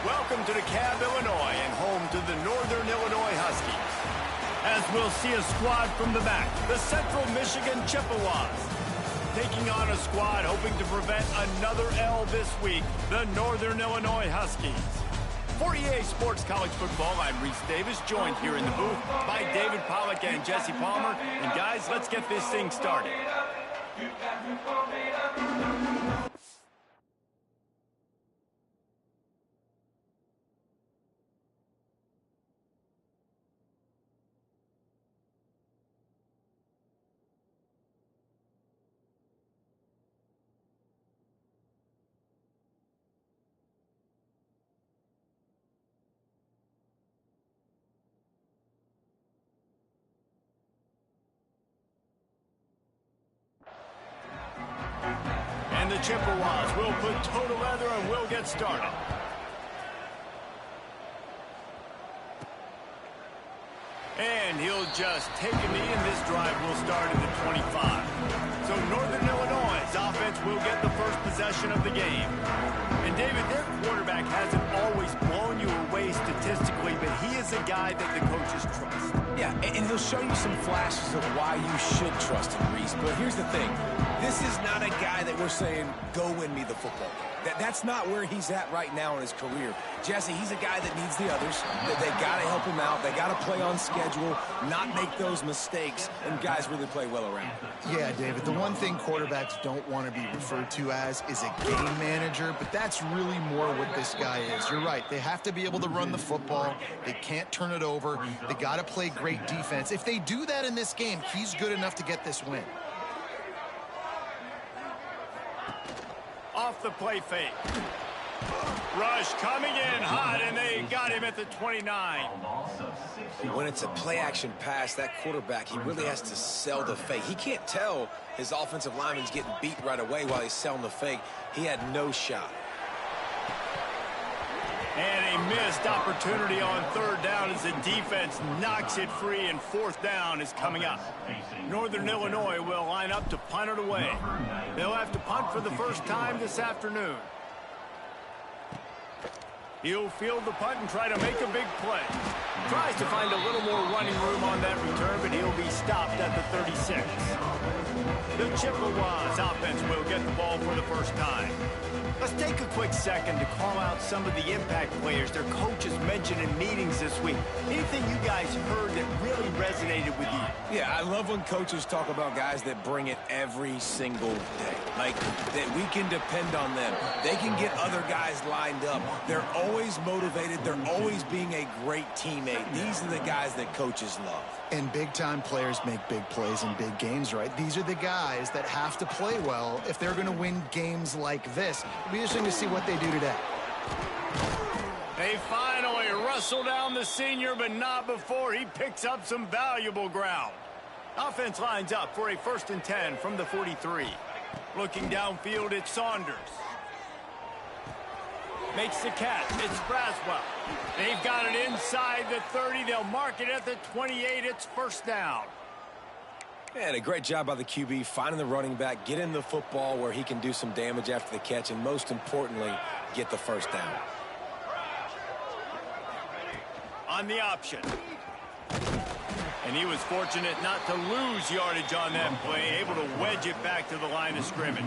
Welcome to DeKalb, Illinois, and home to the Northern Illinois Huskies. As we'll see a squad from the back, the Central Michigan Chippewas. Taking on a squad hoping to prevent another L this week, the Northern Illinois Huskies. For EA Sports College Football, I'm Reese Davis, joined here in the booth by David Pollack and Jesse Palmer. And guys, let's get this thing started. And the Chippewas will put toe to leather and we'll get started. And he'll just take a knee, and this drive will start at the 25. So Northern Illinois' offense will get the first possession of the game. And David, their quarterback hasn't always blown you away statistically, but he is a guy that the coaches trust. Yeah, and he'll show you some flashes of why you should trust him, Reese. But here's the thing. This is not a guy that we're saying, go win me the football game. That's not where he's at right now in his career. Jesse, he's a guy that needs the others. They got to help him out. They got to play on schedule, not make those mistakes, and guys really play well around. Yeah, David, the one thing quarterbacks don't want to be referred to as is a game manager, but that's really more what this guy is. You're right. They have to be able to run the football. They can't turn it over. They got to play great defense. If they do that in this game, he's good enough to get this win. Off the play fake. Rush coming in hot, and they got him at the 29. When it's a play-action pass, that quarterback, he really has to sell the fake. He can't tell his offensive lineman's getting beat right away while he's selling the fake. He had no shot. And a missed opportunity on third down as the defense knocks it free, and fourth down is coming up. Northern Illinois will line up to punt it away. They'll have to punt for the first time this afternoon. He'll field the punt and try to make a big play. Tries to find a little more running room on that return, but he'll be stopped at the 36. The Chippewas offense will get the ball for the first time. Let's take a quick second to call out some of the impact players their coaches mentioned in meetings this week. Anything you guys heard that really resonated with you? Yeah, I love when coaches talk about guys that bring it every single day. Like, that we can depend on them. They can get other guys lined up. They're always motivated. They're always being a great teammate. These are the guys that coaches love. And big-time players make big plays in big games, right? These are the guys that have to play well if they're going to win games like this. It'll be interesting to see what they do today. They finally wrestle down the senior, but not before he picks up some valuable ground. Offense lines up for a 1st and 10 from the 43. Looking downfield, it's Saunders. Makes the catch. It's Braswell. They've got it inside the 30. They'll mark it at the 28. It's first down. And a great job by the QB finding the running back, getting the football where he can do some damage after the catch, and most importantly, get the first down. On the option. And he was fortunate not to lose yardage on that play, able to wedge it back to the line of scrimmage.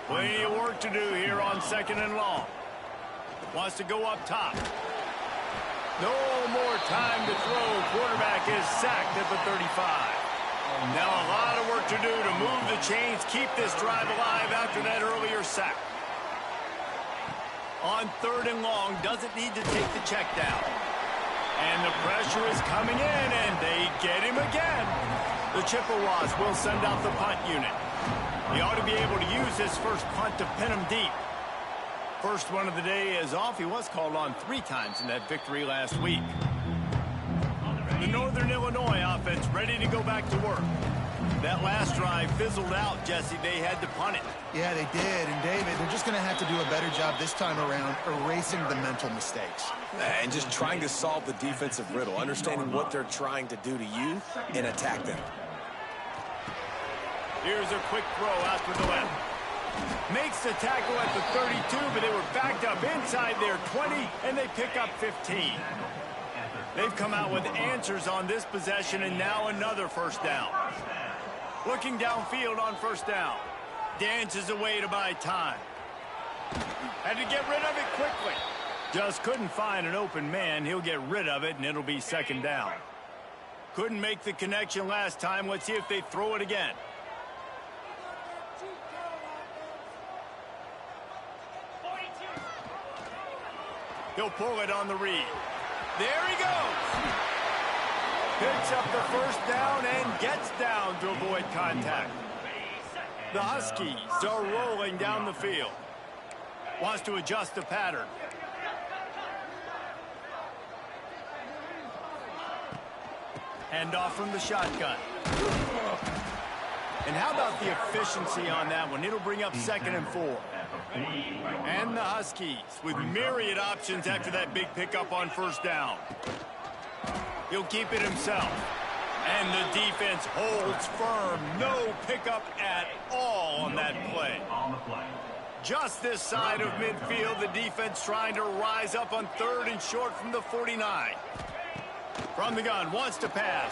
Plenty of work to do here on 2nd and long. Wants to go up top. No more time to throw. Quarterback is sacked at the 35. Now a lot of work to do to move the chains, keep this drive alive after that earlier sack. On 3rd and long, doesn't need to take the check down. And the pressure is coming in, and they get him again. The Chippewas will send out the punt unit. He ought to be able to use his first punt to pin him deep. First one of the day is off. He was called on 3 times in that victory last week. The Northern Illinois offense ready to go back to work. That last drive fizzled out, Jesse. They had to punt it. Yeah, they did. And, David, they're just going to have to do a better job this time around erasing the mental mistakes. And just trying to solve the defensive riddle, understanding what they're trying to do to you and attack them. Here's a quick throw out to the left. Makes the tackle at the 32, but they were backed up inside their 20, and they pick up 15. They've come out with answers on this possession, and now another first down. Looking downfield on first down. Dances away to buy time. Had to get rid of it quickly. Just couldn't find an open man. He'll get rid of it, and it'll be second down. Couldn't make the connection last time. Let's see if they throw it again. He'll pull it on the read. There he goes. Picks up the first down and gets down to avoid contact. The Huskies are rolling down the field. Wants to adjust the pattern. Hand off from the shotgun. And how about the efficiency on that one? It'll bring up 2nd and 4. And the Huskies with myriad options after that big pickup on first down. He'll keep it himself. And the defense holds firm. No pickup at all on that play. Just this side of midfield, the defense trying to rise up on 3rd and short from the 49. From the gun, wants to pass.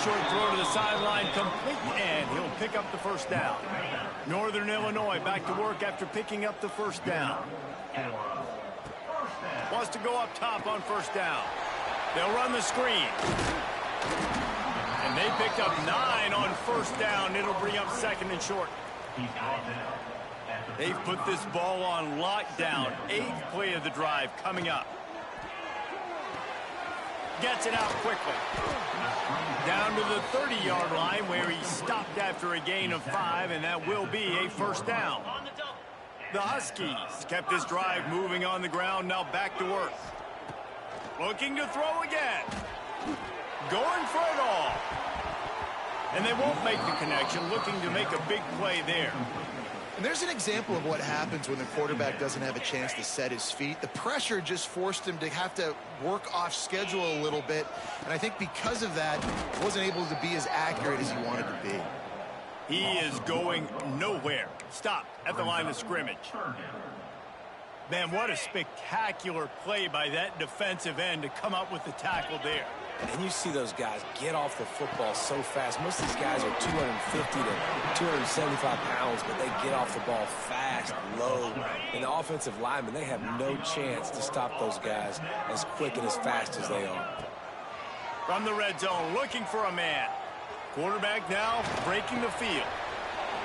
Short throw to the sideline, complete, and he'll pick up the first down. Northern Illinois back to work after picking up the first down. Wants to go up top on first down. They'll run the screen. And they picked up 9 on first down. It'll bring up 2nd and short. They've put this ball on lockdown. 8th play of the drive coming up. Gets it out quickly. Down to the 30-yard line where he stopped after a gain of 5, and that will be a first down. The Huskies kept this drive moving on the ground, now back to work. Looking to throw again. Going for it all. And they won't make the connection, looking to make a big play there. And there's an example of what happens when the quarterback doesn't have a chance to set his feet. The pressure just forced him to have to work off schedule a little bit. And I think because of that, he wasn't able to be as accurate as he wanted to be. He is going nowhere. Stopped at the line of scrimmage. Man, what a spectacular play by that defensive end to come up with the tackle there. And you see those guys get off the football so fast. Most of these guys are 250 to 275 pounds, but they get off the ball fast, low. And the offensive linemen, they have no chance to stop those guys as quick and as fast as they are. From the red zone, looking for a man. Quarterback now breaking the field.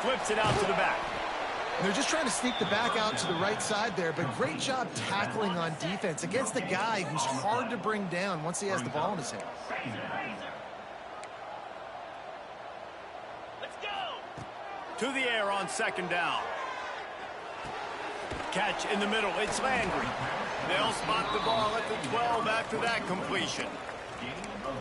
Flips it out to the back. And they're just trying to sneak the back out to the right side there, but great job tackling on defense against the guy who's hard to bring down once he has the ball in his hand. Let's go. To the air on second down. Catch in the middle. It's Landry. They'll spot the ball at the 12 after that completion.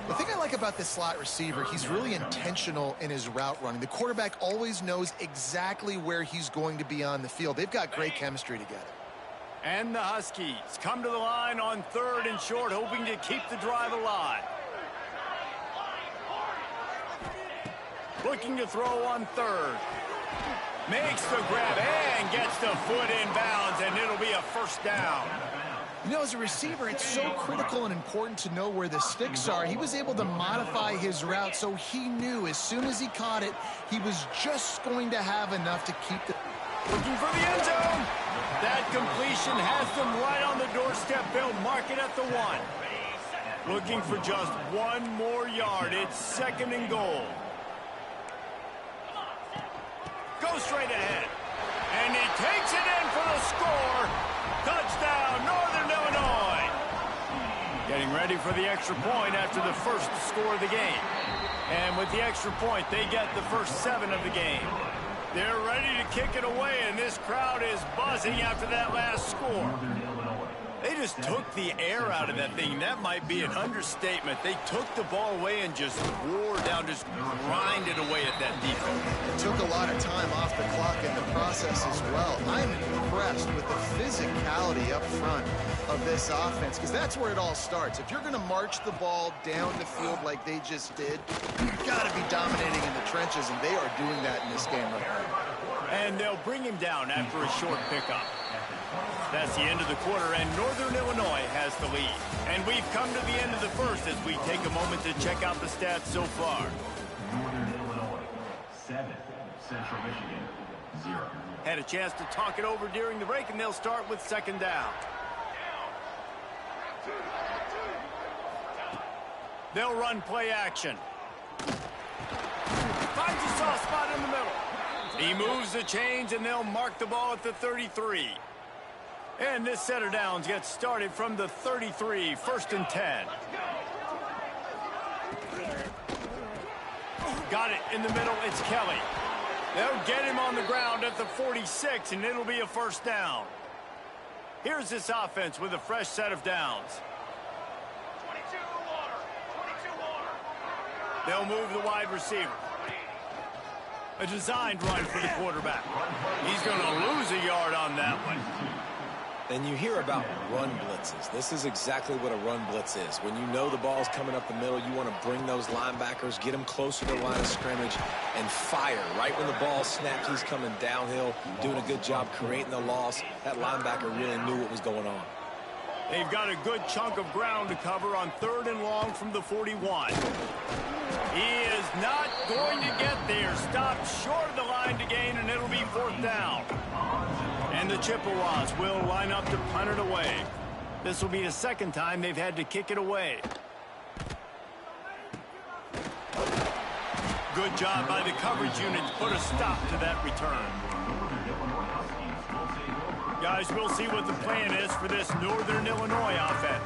The thing I like about this slot receiver, he's really intentional in his route running. The quarterback always knows exactly where he's going to be on the field. They've got great chemistry together. And the Huskies come to the line on 3rd and short, hoping to keep the drive alive. Looking to throw on 3rd. Makes the grab and gets the foot in bounds, and it'll be a first down. You know, as a receiver, it's so critical and important to know where the sticks are. He was able to modify his route, so he knew as soon as he caught it, he was just going to have enough to keep the... Looking for the end zone. That completion has them right on the doorstep. They'll mark it at the 1. Looking for just 1 more yard. It's 2nd and goal. Go straight ahead. And he takes it in for the score. Touchdown, Northern Illinois. Getting ready for the extra point after the first score of the game. And with the extra point, they get the first 7 of the game. They're ready to kick it away, and this crowd is buzzing after that last score. They just took the air out of that thing. That might be an understatement. They took the ball away and just wore down, just grinded away at that defense. It took a lot of time off the clock in the process as well. I'm impressed with the physicality up front of this offense, because that's where it all starts. If you're going to march the ball down the field like they just did, you've got to be dominating in the trenches, and they are doing that in this game right now. And they'll bring him down after a short pickup. That's the end of the quarter, and Northern Illinois has the lead. And we've come to the end of the first as we take a moment to check out the stats so far. Northern Illinois, 7. Central Michigan, 0. Had a chance to talk it over during the break, and they'll start with second down. They'll run play action. Finds a soft spot in the middle. He moves the chains, and they'll mark the ball at the 33. And this set of downs gets started from the 33, 1st and 10. Got it in the middle, it's Kelly. They'll get him on the ground at the 46, and it'll be a first down. Here's this offense with a fresh set of downs. They'll move the wide receiver. A designed run for the quarterback. He's going to lose a yard on that one. And you hear about run blitzes. This is exactly what a run blitz is. When you know the ball's coming up the middle, you want to bring those linebackers, get them closer to the line of scrimmage, and fire. Right when the ball snaps, he's coming downhill, doing a good job creating the loss. That linebacker really knew what was going on. They've got a good chunk of ground to cover on 3rd and long from the 41. He is not going to get there. Stopped short of the line to gain, and it'll be 4th down. And the Chippewas will line up to punt it away. This will be the second time they've had to kick it away. Good job by the coverage unit to put a stop to that return. Guys, we'll see what the plan is for this Northern Illinois offense.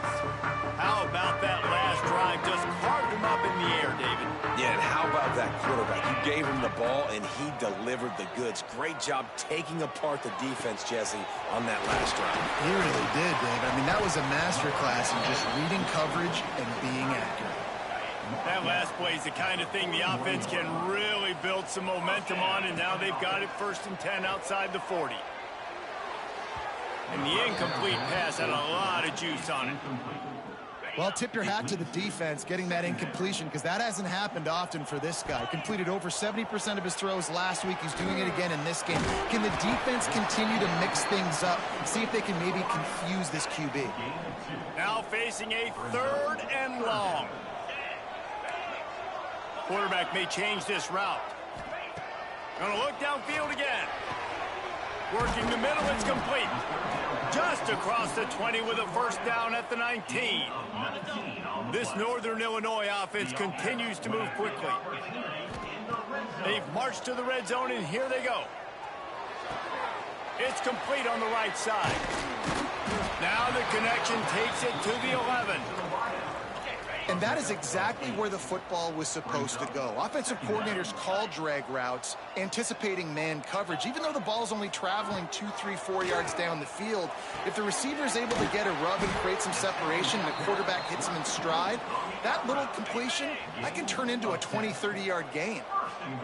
How about that last drive? Just carved him up in the air, David. Yeah, and how about that quarterback? You gave him the ball, and he delivered the goods. Great job taking apart the defense, Jesse, on that last drive. He really did, David. I mean, that was a masterclass in just reading coverage and being accurate. That last play is the kind of thing the offense can really build some momentum on, and now they've got it 1st and 10 outside the 40. And the incomplete pass had a lot of juice on it. Well, tip your hat to the defense getting that incompletion, because that hasn't happened often for this guy. Completed over 70% of his throws last week. He's doing it again in this game. Can the defense continue to mix things up? See if they can maybe confuse this QB. Now facing a 3rd and long. Quarterback may change this route. Gonna look downfield again. Working the middle, it's complete. Just across the 20 with a first down at the 19. This Northern Illinois offense continues to move quickly. They've marched to the red zone, and here they go. It's complete on the right side. Now the connection takes it to the 11. And that is exactly where the football was supposed to go. Offensive coordinators call drag routes, anticipating man coverage. Even though the ball's only traveling 2, 3, 4 yards down the field, if the receiver is able to get a rub and create some separation and the quarterback hits him in stride, that little completion, that can turn into a 20, 30-yard gain.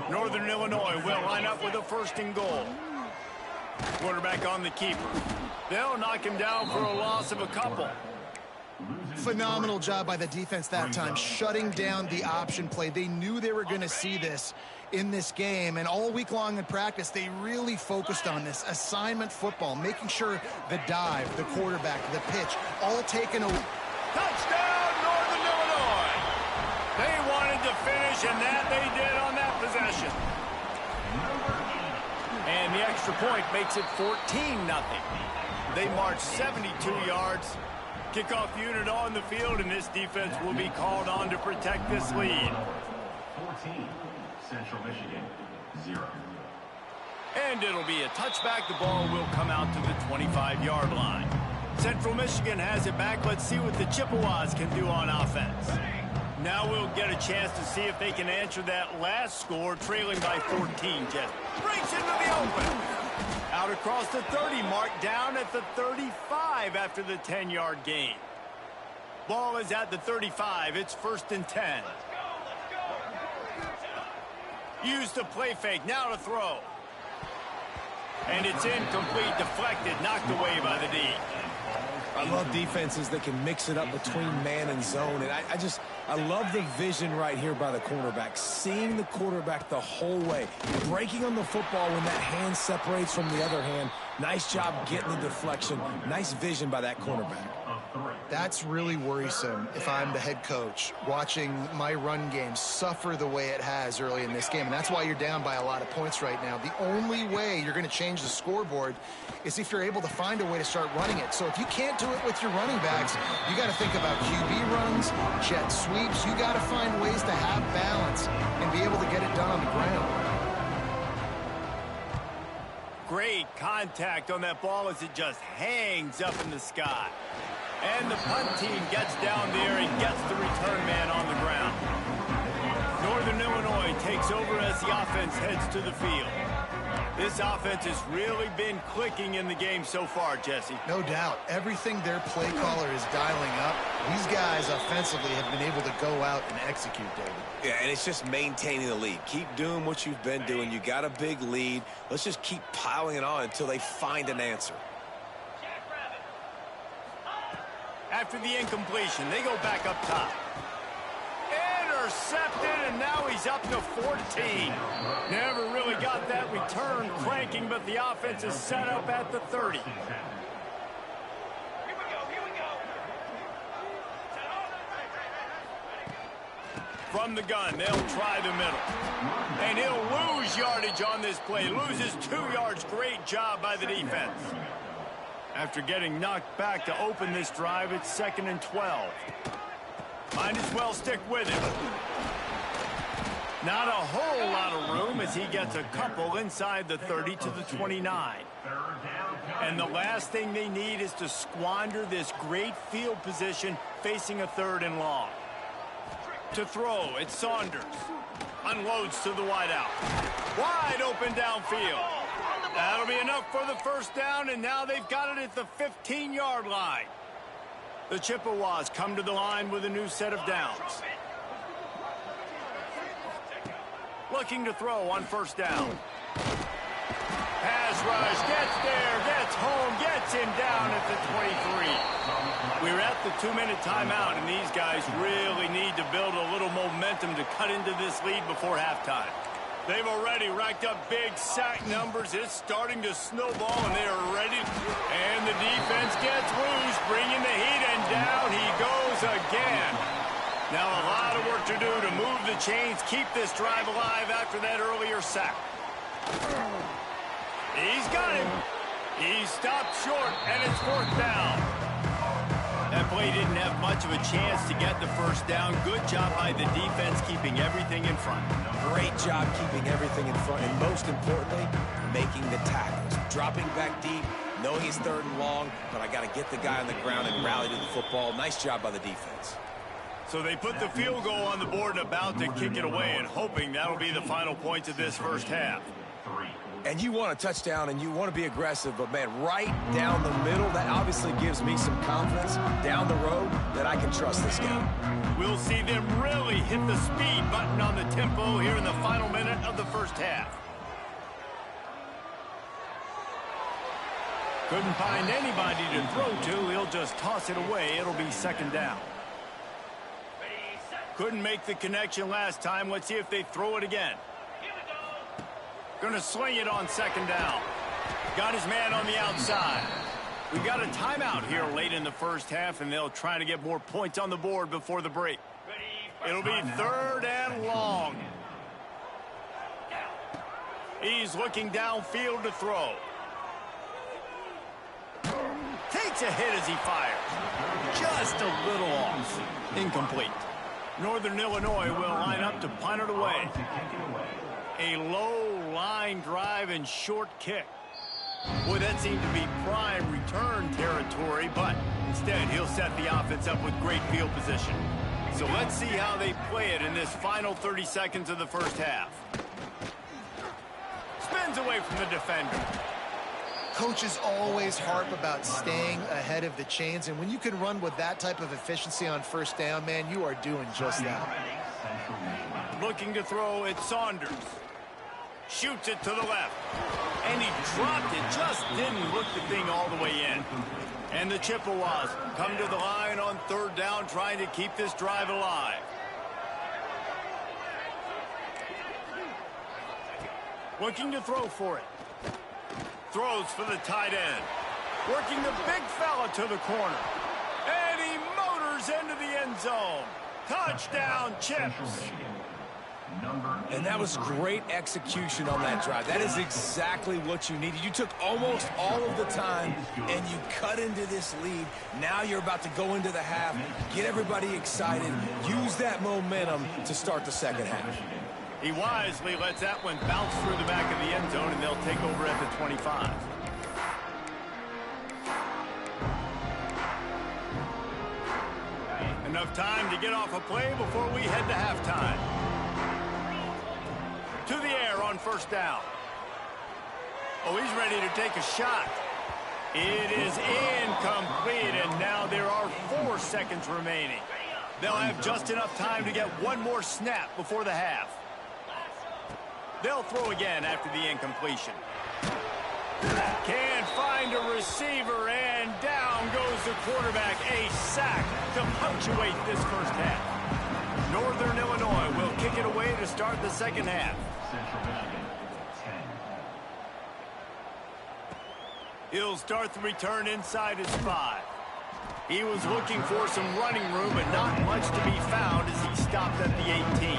Northern Illinois will line up with a 1st and goal. Quarterback on the keeper. They'll knock him down for a loss of a couple. Phenomenal job by the defense that time, shutting down the option play. They knew they were going to see this in this game, and all week long in practice, they really focused on this assignment football, making sure the dive, the quarterback, the pitch, all taken away. Touchdown, Northern Illinois! They wanted to finish, and that they did on that possession. And the extra point makes it 14-0. They march 72 yards. Kickoff unit on the field, and this defense will be called on to protect this lead. 14, Central Michigan, 0. And it'll be a touchback. The ball will come out to the 25-yard line. Central Michigan has it back. Let's see what the Chippewas can do on offense. Now we'll get a chance to see if they can answer that last score, trailing by 14. Just breaks into the open. Out across the 30 mark, down at the 35 after the 10-yard gain. Ball is at the 35. It's 1st and 10. Use the play fake. Now to throw. And it's incomplete, deflected, knocked away by the D. I love defenses that can mix it up between man and zone, and I love the vision right here by the cornerback, seeing the quarterback the whole way, breaking on the football when that hand separates from the other hand. Nice job getting the deflection. Nice vision by that cornerback. That's really worrisome if I'm the head coach, watching my run game suffer the way it has early in this game. And that's why you're down by a lot of points right now. The only way you're going to change the scoreboard is if you're able to find a way to start running it. So if you can't do it with your running backs, you got to think about QB runs, jet sweeps. You got to find ways to have balance and be able to get it done on the ground. Great contact on that ball as it just hangs up in the sky. And the punt team gets down there and gets the return man on the ground. Northern Illinois takes over as the offense heads to the field. This offense has really been clicking in the game so far, Jesse. No doubt. Everything their play caller is dialing up, these guys offensively have been able to go out and execute, David. Yeah, and it's just maintaining the lead. Keep doing what you've been doing. You got a big lead. Let's just keep piling it on until they find an answer. After the incompletion, they go back up top. Intercepted, and now he's up to 14. Never really got that return cranking, but the offense is set up at the 30. From the gun, they'll try the middle. And he'll lose yardage on this play. Loses 2 yards. Great job by the defense. After getting knocked back to open this drive, it's 2nd and 12. Might as well stick with it. Not a whole lot of room as he gets a couple inside the 30 to the 29. And the last thing they need is to squander this great field position facing a 3rd and long. To throw, it's Saunders. Unloads to the wideout. Wide open downfield. That'll be enough for the first down, and now they've got it at the 15-yard line. The Chippewas come to the line with a new set of downs. Looking to throw on 1st down. Pass rush, gets there, gets home, gets him down at the 23. We're at the 2-minute timeout, and these guys really need to build a little momentum to cut into this lead before halftime. They've already racked up big sack numbers. It's starting to snowball, and they are ready. And the defense gets loose, bringing the heat, and down he goes again. Now a lot of work to do to move the chains, keep this drive alive after that earlier sack. He's got him. He stopped short, and it's 4th down. That play didn't have much of a chance to get the first down. Good job by the defense keeping everything in front. Great job keeping everything in front, and most importantly, making the tackles. Dropping back deep, knowing it's 3rd and long, but I got to get the guy on the ground and rally to the football. Nice job by the defense. So they put the field goal on the board and about to kick it away, and hoping that'll be the final points of this first half. And you want a touchdown, and you want to be aggressive, but, man, right down the middle, that obviously gives me some confidence down the road that I can trust this guy. We'll see them really hit the speed button on the tempo here in the final minute of the first half. Couldn't find anybody to throw to. He'll just toss it away. It'll be 2nd down. Couldn't make the connection last time. Let's see if they throw it again. Going to swing it on 2nd down. Got his man on the outside. We've got a timeout here late in the first half, and they'll try to get more points on the board before the break. It'll be 3rd and long. He's looking downfield to throw. Takes a hit as he fires. Just a little off. Incomplete. Northern Illinois will line up to punt it away. A low line drive and short kick. Boy, that seemed to be prime return territory, but instead he'll set the offense up with great field position. So let's see how they play it in this final 30 seconds of the first half. Spins away from the defender. Coaches always harp about staying ahead of the chains, and when you can run with that type of efficiency on 1st down, man, you are doing just that. Looking to throw, it's Saunders. Shoots it to the left. And he dropped it, just didn't look the thing all the way in. And the Chippewas come to the line on 3rd down, trying to keep this drive alive. Looking to throw for it. Throws for the tight end. Working the big fella to the corner. And he motors into the end zone. Touchdown, Chips. And that was great execution on that drive. That is exactly what you needed. You took almost all of the time, and you cut into this lead. Now you're about to go into the half, get everybody excited, use that momentum to start the second half. He wisely lets that one bounce through the back of the end zone, and they'll take over at the 25. Enough time to get off a play before we head to halftime. To the air on first down. Oh, he's ready to take a shot. It is incomplete, and now there are 4 seconds remaining. They'll have just enough time to get one more snap before the half. They'll throw again after the incompletion. Can't find a receiver, and down goes the quarterback. A sack to punctuate this first half. Northern Illinois will kick it away to start the second half. Central Michigan, 10. He'll start the return inside his 5. He was looking for some running room, but not much to be found as he stopped at the 18.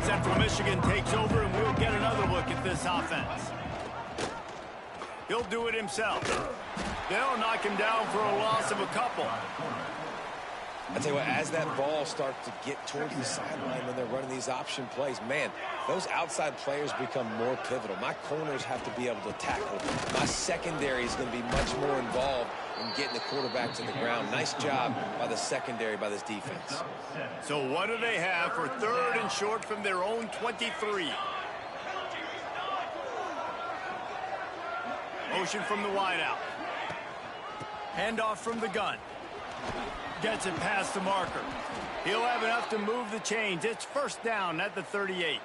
Central Michigan takes over, and we'll get another look at this offense. He'll do it himself. They'll knock him down for a loss of a couple. I tell you what, as that ball starts to get towards the sideline when they're running these option plays, man, those outside players become more pivotal. My corners have to be able to tackle. My secondary is going to be much more involved in getting the quarterback to the ground. Nice job by the secondary, by this defense. So what do they have for 3rd and short from their own 23? Motion from the wideout. Handoff from the gun. Gets it past the marker. He'll have enough to move the chains. It's first down at the 38.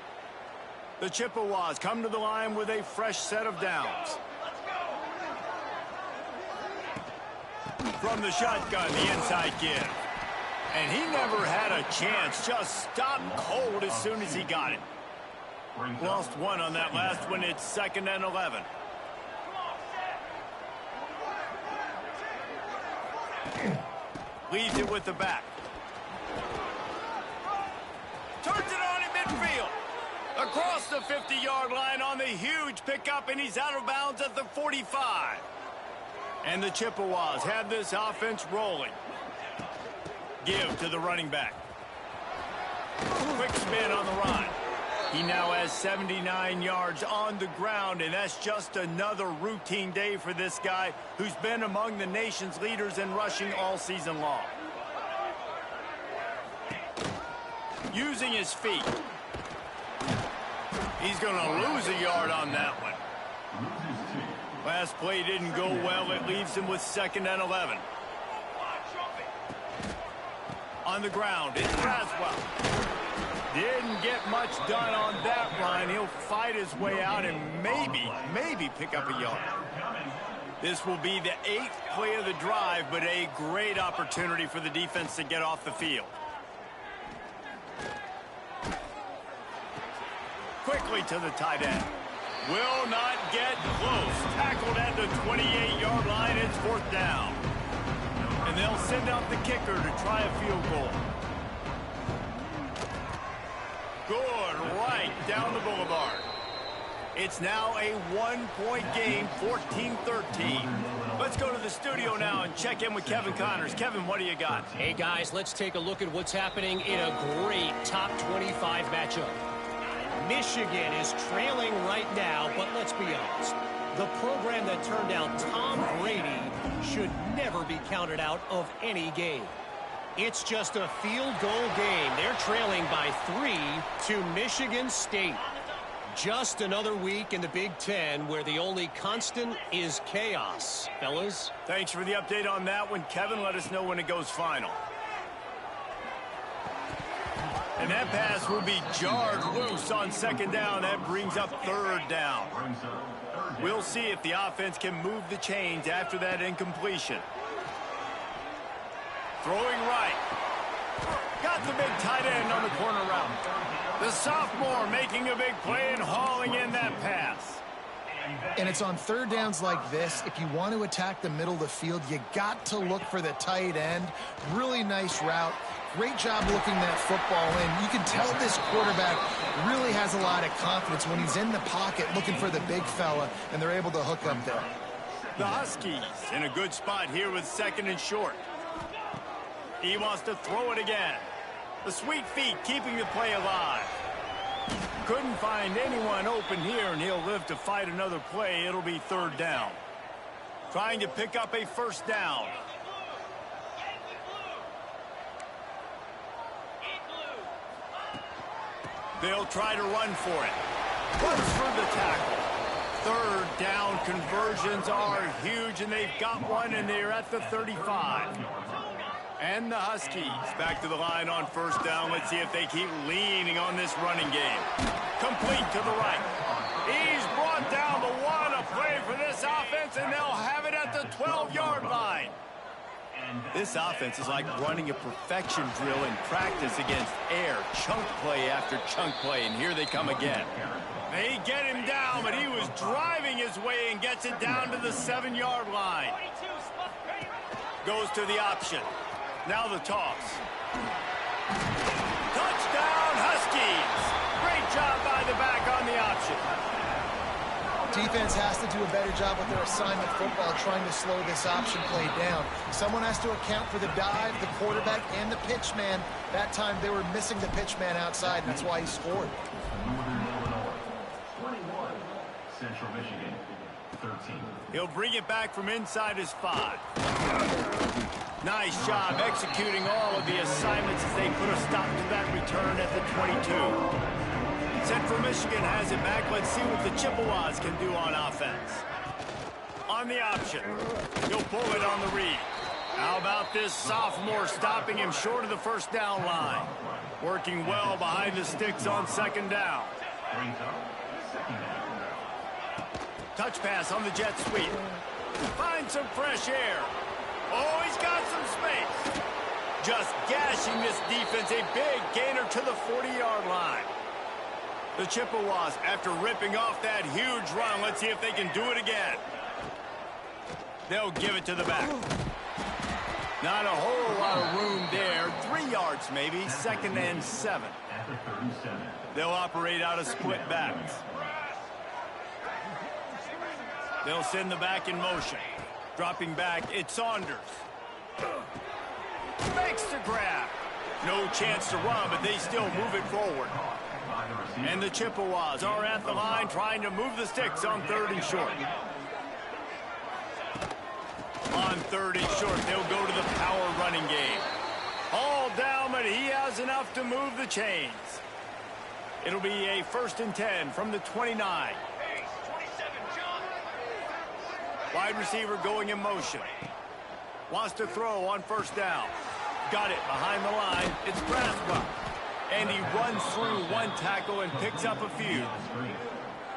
The Chippewas come to the line with a fresh set of downs. From the shotgun, the inside give. And he never had a chance. Just stopped cold as soon as he got it. Lost one on that last one. It's 2nd and 11. Leaves it with the back. Turns it on in midfield. Across the 50-yard line on the huge pickup, and he's out of bounds at the 45. And the Chippewas have this offense rolling. Give to the running back. Quick spin on the run. He now has 79 yards on the ground, and that's just another routine day for this guy who's been among the nation's leaders in rushing all season long. Using his feet. He's going to lose a yard on that one. Last play didn't go well. It leaves him with 2nd and 11. On the ground, it's Braswell. Didn't get much done on that run. He'll fight his way out and maybe pick up a yard. This will be the 8th play of the drive, but a great opportunity for the defense to get off the field. Quickly to the tight end. Will not get close. Tackled at the 28-yard line. It's 4th down. And they'll send out the kicker to try a field goal. Good, right down the boulevard. It's now a 1-point game, 14-13. Let's go to the studio now and check in with Kevin Connors. Kevin, what do you got? Hey, guys, let's take a look at what's happening in a great top 25 matchup. Michigan is trailing right now, but let's be honest. The program that turned out Tom Brady should never be counted out of any game. It's just a field goal game. They're trailing by 3 to Michigan State. Just another week in the Big Ten where the only constant is chaos. Fellas? Thanks for the update on that one. Kevin, let us know when it goes final. And that pass will be jarred loose on 2nd down. That brings up 3rd down. We'll see if the offense can move the chains after that incompletion. Throwing right. Got the big tight end on the corner route. The sophomore making a big play and hauling in that pass. And it's on third downs like this. If you want to attack the middle of the field, you got to look for the tight end. Really nice route. Great job looking that football in. You can tell this quarterback really has a lot of confidence when he's in the pocket looking for the big fella, and they're able to hook up there. The Huskies in a good spot here with 2nd and short. He wants to throw it again. The sweet feet keeping the play alive. Couldn't find anyone open here, and he'll live to fight another play. It'll be 3rd down. Trying to pick up a 1st down. They'll try to run for it. Runs for the tackle. 3rd down conversions are huge, and they've got one, and they're at the 35. And the Huskies back to the line on 1st down. Let's see if they keep leaning on this running game. Complete to the right. He's brought down the one. A play for this offense, and they'll have it at the 12-yard line. This offense is like running a perfection drill in practice against air. Chunk play after chunk play, and here they come again. They get him down, but he was driving his way and gets it down to the 7-yard line. Goes to the option. Now the toss. Touchdown, Huskies! Great job by the back on the option. Defense has to do a better job with their assignment football, trying to slow this option play down. Someone has to account for the dive, the quarterback, and the pitch man. That time they were missing the pitch man outside, and that's why he scored. Northern Illinois, 21. Central Michigan, 13. He'll bring it back from inside his 5. Nice job executing all of the assignments as they put a stop to that return at the 22. Central Michigan has it back. Let's see what the Chippewas can do on offense. On the option. He'll pull it on the read. How about this sophomore stopping him short of the 1st down line? Working well behind the sticks on 2nd down. Touch pass on the jet sweep. Find some fresh air. Oh, he's got some space. Just gashing this defense. A big gainer to the 40-yard line. The Chippewas, after ripping off that huge run, let's see if they can do it again. They'll give it to the back. Not a whole lot of room there. 3 yards maybe, 2nd and 7. They'll operate out of split backs. They'll send the back in motion. Dropping back, it's Saunders. Makes the grab. No chance to run, but they still move it forward. And the Chippewas are at the line trying to move the sticks on 3rd and short. On 3rd and short, they'll go to the power running game. All down, but he has enough to move the chains. It'll be a 1st and 10 from the 29. Wide receiver going in motion. Wants to throw on 1st down. Got it behind the line. It's Braswell. And he runs through one tackle and picks up a few.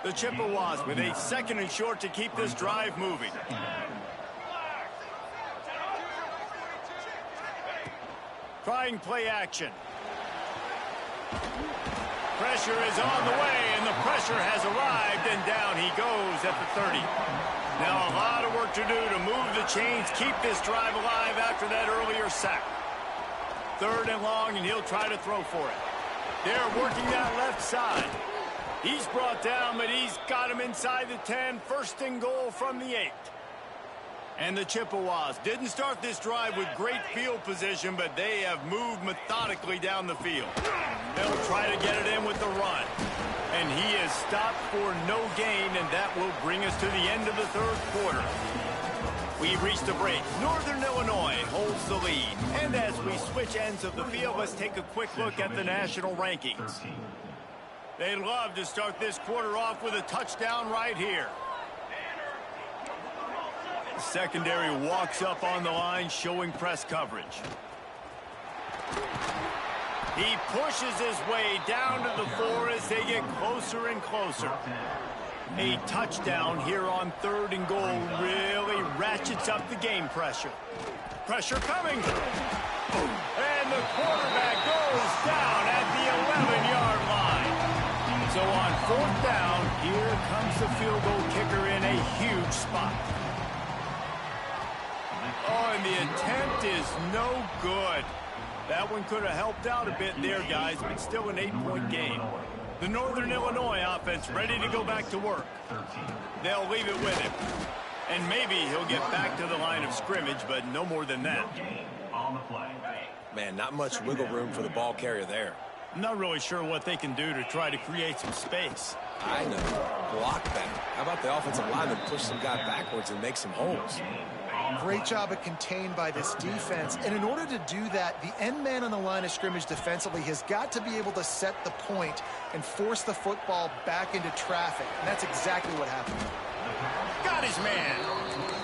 The Chippewas with a 2nd and short to keep this drive moving. Trying play action. Pressure is on the way, and the pressure has arrived, and down he goes at the 30. Now a lot of work to do to move the chains, keep this drive alive after that earlier sack. 3rd and long, and he'll try to throw for it. They're working that left side. He's brought down, but he's got him inside the 10. 1st and goal from the 8. And the Chippewas didn't start this drive with great field position, but they have moved methodically down the field. They'll try to get it in with the run. And he is stopped for no gain, and that will bring us to the end of the 3rd quarter. We've reached a break. Northern Illinois holds the lead. And as we switch ends of the field, let's take a quick look at the national rankings. They'd love to start this quarter off with a touchdown right here. The secondary walks up on the line, showing press coverage. He pushes his way down to the 4 as they get closer and closer. A touchdown here on 3rd and goal really ratchets up the game pressure. Pressure coming. And the quarterback goes down at the 11-yard line. on 4th down, here comes the field goal kicker in a huge spot. Oh, and the attempt is no good. That one could have helped out a bit there, guys, but still an 8-point game. The Northern Illinois offense ready to go back to work. They'll leave it with him. And maybe he'll get back to the line of scrimmage, but no more than that. Man, not much wiggle room for the ball carrier there. I'm not really sure what they can do to try to create some space. I know. Block that. How about the offensive lineman push some guy backwards and make some holes? Great job of contained by this defense. And in order to do that, the end man on the line of scrimmage defensively has got to be able to set the point and force the football back into traffic. And that's exactly what happened. Got his man.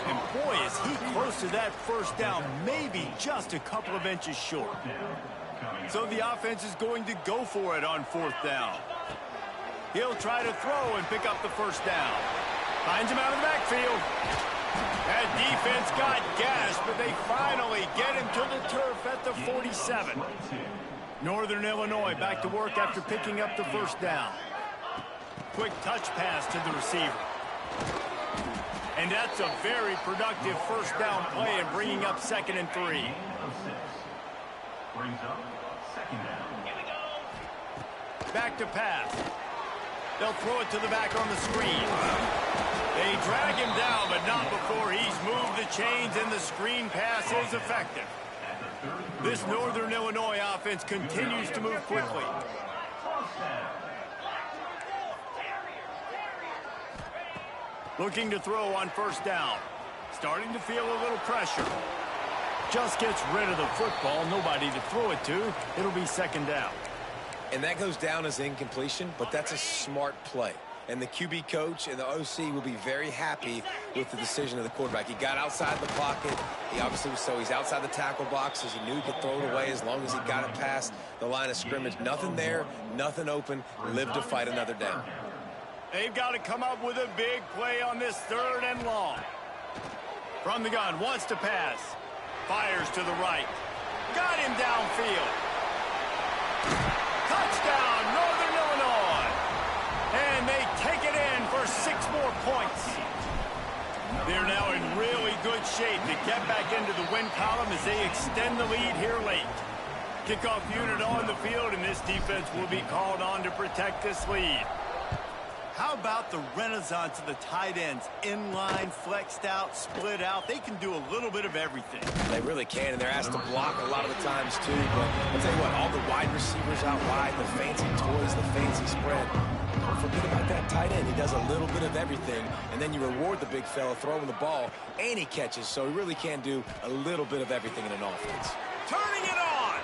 And boy, is he close to that first down, maybe just a couple of inches short. So the offense is going to go for it on 4th down. He'll try to throw and pick up the first down. Finds him out of the backfield. That defense got gashed, but they finally get him to the turf at the 47. Northern Illinois back to work after picking up the first down. Quick touch pass to the receiver. And that's a very productive first down play and bringing up 2nd and 3. Brings up 2nd down. Back to pass. They'll throw it to the back on the screen. They drag him down, but not before he's moved the chains, and the screen pass is effective. This Northern Illinois offense continues to move quickly. Looking to throw on 1st down. Starting to feel a little pressure. Just gets rid of the football. Nobody to throw it to. It'll be 2nd down. And that goes down as incompletion, but that's a smart play. And the QB coach and the OC will be very happy with the decision of the quarterback. He got outside the pocket. He obviously was so he's outside the tackle boxes. He knew he could throw it away as long as he got it past the line of scrimmage. Nothing there, nothing open. Live to fight another down. They've got to come up with a big play on this 3rd and long. From the gun, wants to pass. Fires to the right. Got him downfield. Touchdown, Northern Illinois. And they take it in for 6 more points. They're now in really good shape to get back into the win column as they extend the lead here late. Kickoff unit on the field, and this defense will be called on to protect this lead. How about the renaissance of the tight ends? Inline, flexed out, split out. They can do a little bit of everything. They really can, and they're asked to block a lot of the times, too. But I'll tell you what, all the wide receivers out wide, the fancy toys, the fancy spread. Don't forget about that tight end. He does a little bit of everything, and then you reward the big fella throwing the ball, and he catches, so he really can do a little bit of everything in an offense. Turning it on.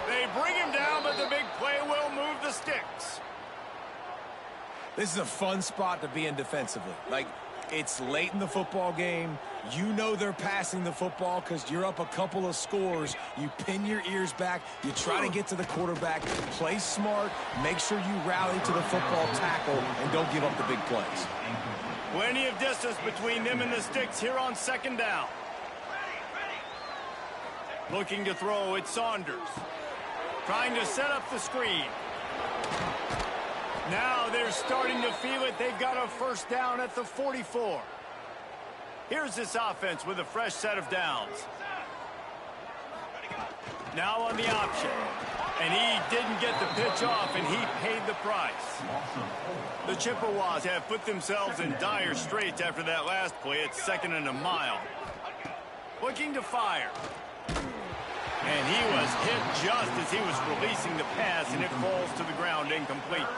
They bring him down, but the big play will move the sticks. This is a fun spot to be in defensively. Like, it's late in the football game. You know they're passing the football because you're up a couple of scores. You pin your ears back. You try to get to the quarterback. Play smart. Make sure you rally to the football tackle and don't give up the big plays. Plenty of distance between them and the sticks here on 2nd down. Looking to throw, it's Saunders. Trying to set up the screen. Now they're starting to feel it. They've got a 1st down at the 44. Here's this offense with a fresh set of downs. Now on the option. And he didn't get the pitch off, and he paid the price. The Chippewas have put themselves in dire straits after that last play. It's 2nd and a mile. Looking to fire. And he was hit just as he was releasing the pass, and it falls to the ground incomplete.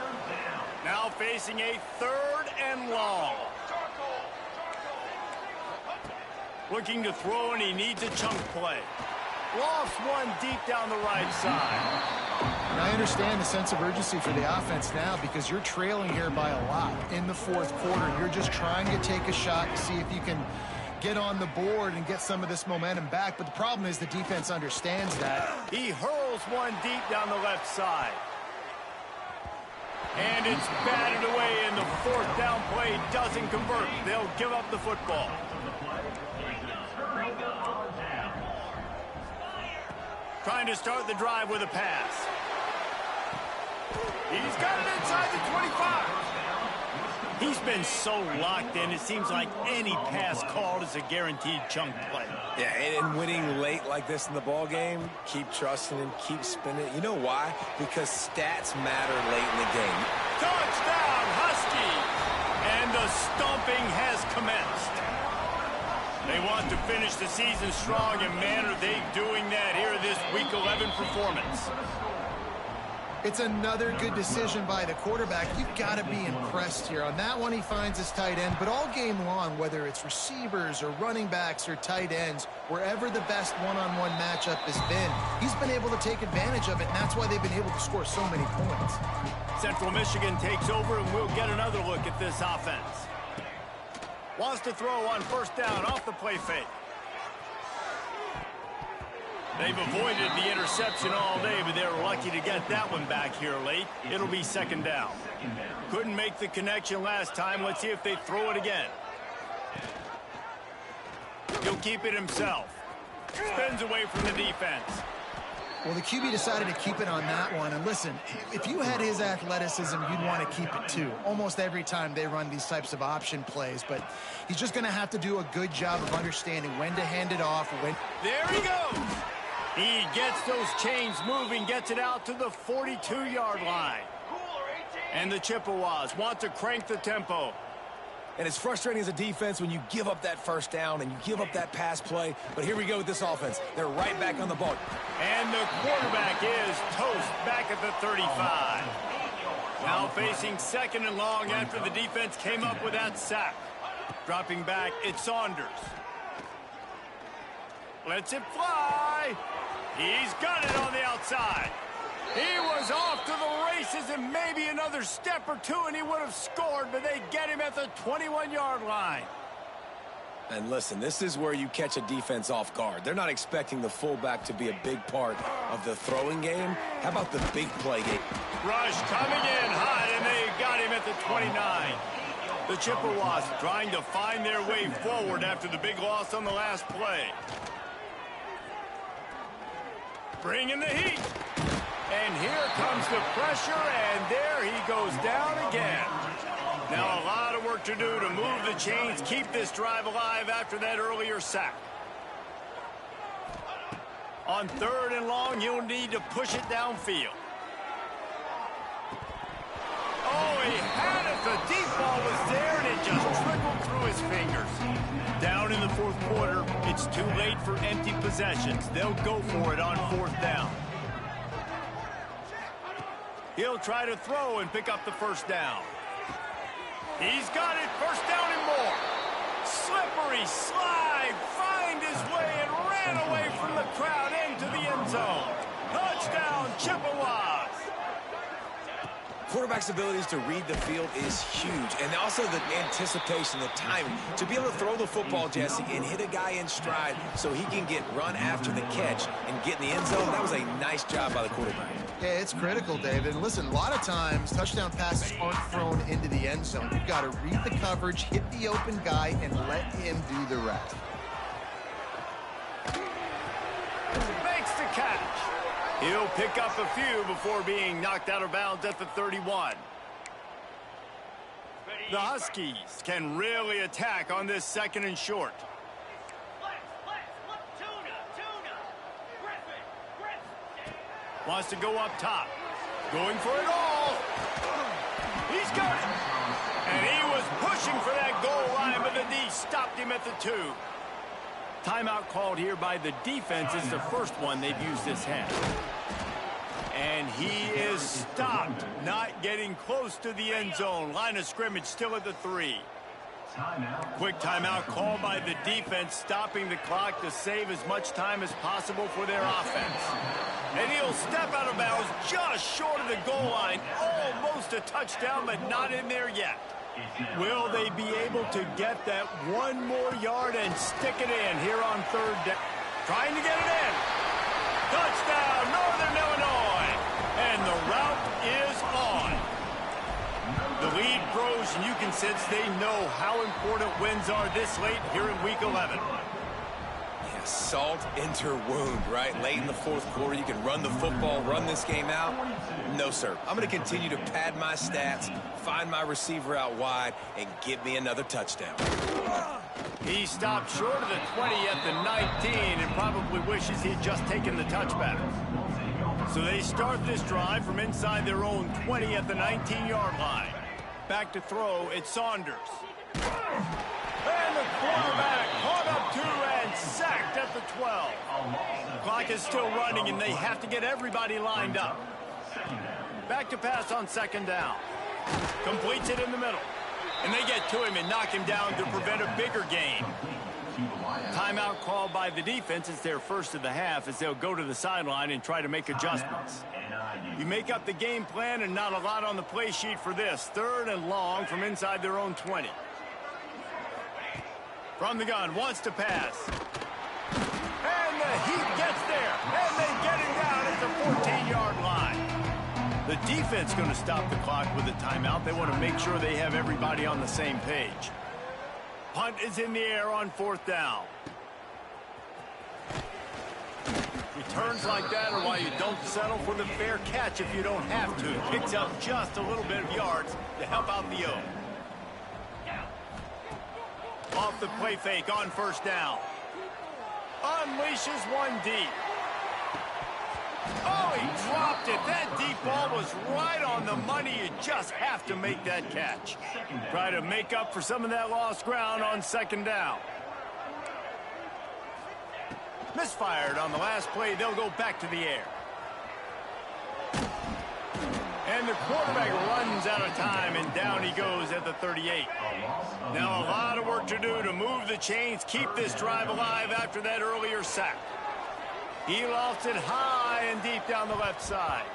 Now facing a 3rd and long. Looking to throw, and he needs a chunk play. Lofts one deep down the right side. And I understand the sense of urgency for the offense now because you're trailing here by a lot in the 4th quarter. You're just trying to take a shot to see if you can get on the board and get some of this momentum back. But the problem is the defense understands that. He hurls one deep down the left side. And it's batted away, and the 4th down play doesn't convert. They'll give up the football. Trying to start the drive with a pass. He's got it inside the 25. He's been so locked in, it seems like any pass called is a guaranteed chunk play. Yeah, and winning late like this in the ball game, keep trusting him, keep spinning. You know why? Because stats matter late in the game. Touchdown, Husky! And the stomping has commenced. They want to finish the season strong, and man, are they doing that here in this Week 11 performance. It's another good decision by the quarterback. You've got to be impressed here. On that one, he finds his tight end, but all game long, whether it's receivers or running backs or tight ends, wherever the best one-on-one matchup has been, he's been able to take advantage of it, and that's why they've been able to score so many points. Central Michigan takes over, and we'll get another look at this offense. Wants to throw on first down off the play fake. They've avoided the interception all day, but they're lucky to get that one back here late. It'll be second down. Couldn't make the connection last time. Let's see if they throw it again. He'll keep it himself. Spins away from the defense. Well, the QB decided to keep it on that one. And listen, if you had his athleticism, you'd want to keep it too. Almost every time they run these types of option plays. But he's just going to have to do a good job of understanding when to hand it off. There he goes. He gets those chains moving, gets it out to the 42-yard line. And the Chippewas want to crank the tempo. And it's frustrating as a defense when you give up that first down and you give up that pass play. But here we go with this offense. They're right back on the ball. And the quarterback is toast back at the 35. Now facing second and long after the defense came up with that sack. Dropping back, it's Saunders. Lets it fly. He's got it on the outside. He was off to the races, and maybe another step or two, and he would have scored, but they get him at the 21-yard line. And listen, this is where you catch a defense off guard. They're not expecting the fullback to be a big part of the throwing game. How about the big play game? Rush coming in hot, and they got him at the 29. The Chippewas trying to find their way forward after the big loss on the last play. Bringing the heat. And here comes the pressure, and there he goes down again. Now a lot of work to do to move the chains, keep this drive alive after that earlier sack. On third and long, you'll need to push it downfield. Oh, he had it. The deep ball was there, and it just trickled through his fingers. Down in the fourth quarter, it's too late for empty possessions. They'll go for it on fourth down. He'll try to throw and pick up the first down. He's got it, first down and more. Slippery slide, find his way and ran away from the crowd into the end zone. Touchdown, Chippewas. Quarterback's abilities to read the field is huge, and also the anticipation, the timing. To be able to throw the football, Jesse, and hit a guy in stride so he can get run after the catch and get in the end zone, that was a nice job by the quarterback. Yeah, it's critical, David. And listen, a lot of times touchdown passes aren't thrown into the end zone. You've got to read the coverage, hit the open guy, and let him do the rest. Makes the catch. He'll pick up a few before being knocked out of bounds at the 31. The Huskies can really attack on this second and short. Wants to go up top. Going for it all. He's got it. And he was pushing for that goal line, but the D stopped him at the 2. Timeout called here by the defense is the first one they've used this half. And he is stopped, not getting close to the end zone. Line of scrimmage still at the 3. Quick timeout called by the defense, stopping the clock to save as much time as possible for their offense. And he'll step out of bounds just short of the goal line. Almost a touchdown, but not in there yet. Will they be able to get that one more yard and stick it in here on third down? Trying to get it in. Touchdown, Northern Illinois. And the route is on. The lead grows, and you can sense they know how important wins are this late here in Week 11. Salt into wound, right? Late in the fourth quarter, you can run the football, run this game out. No, sir. I'm going to continue to pad my stats, find my receiver out wide, and get me another touchdown. He stopped short of the 20 at the 19 and probably wishes he had just taken the touchback. So they start this drive from inside their own 20 at the 19-yard line. Back to throw, it's Saunders. And the quarterback caught up to and sacked at the 12. The clock is still running, and they have to get everybody lined up. Back to pass on second down. Completes it in the middle. And they get to him and knock him down to prevent a bigger gain. Timeout called by the defense. It's their first of the half as they'll go to the sideline and try to make adjustments. You make up the game plan and not a lot on the play sheet for this. Third and long from inside their own 20. From the gun, wants to pass. And the Heat gets there. And they get him down at the 14-yard line. The defense going to stop the clock with a timeout. They want to make sure they have everybody on the same page. Punt is in the air on fourth down. Returns like that are why you don't settle for the fair catch if you don't have to. Picks up just a little bit of yards to help out the O. Off the play fake on first down. Unleashes one deep. Oh, he dropped it. That deep ball was right on the money. You just have to make that catch. Try to make up for some of that lost ground on second down. Misfired on the last play. They'll go back to the air. And the quarterback runs out of time, and down he goes at the 38. Now a lot of work to do to move the chains, keep this drive alive after that earlier sack. He lofts it high and deep down the left side.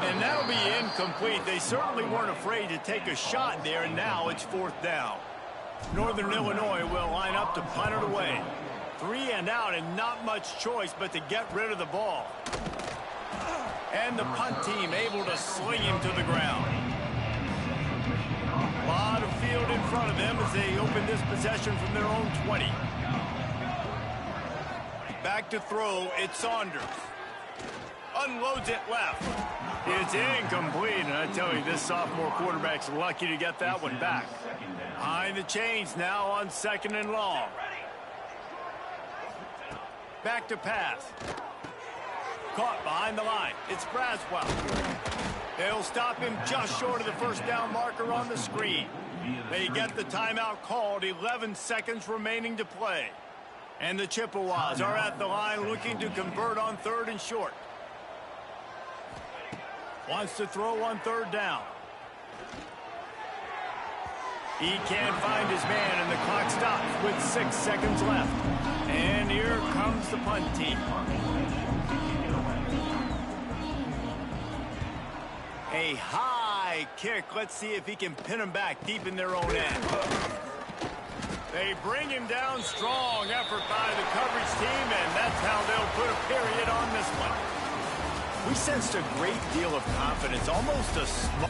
And that'll be incomplete. They certainly weren't afraid to take a shot there, and now it's fourth down. Northern Illinois will line up to punt it away. 3 and out and not much choice but to get rid of the ball. And the punt team able to sling him to the ground. A lot of field in front of them as they open this possession from their own 20. Back to throw, it's Saunders. Unloads it left. It's incomplete, and I tell you, this sophomore quarterback's lucky to get that one back. Behind the chains now on second and long. Back to pass. Caught behind the line. It's Braswell. They'll stop him just short of the first down marker on the screen. They get the timeout called. 11 seconds remaining to play. And the Chippewas are at the line looking to convert on third and short. Wants to throw on third down. He can't find his man, and the clock stops with 6 seconds left. And here comes the punt team. A high kick. Let's see if he can pin him back deep in their own end. They bring him down. Strong effort by the coverage team, and that's how they'll put a period on this one. We sensed a great deal of confidence, almost a small...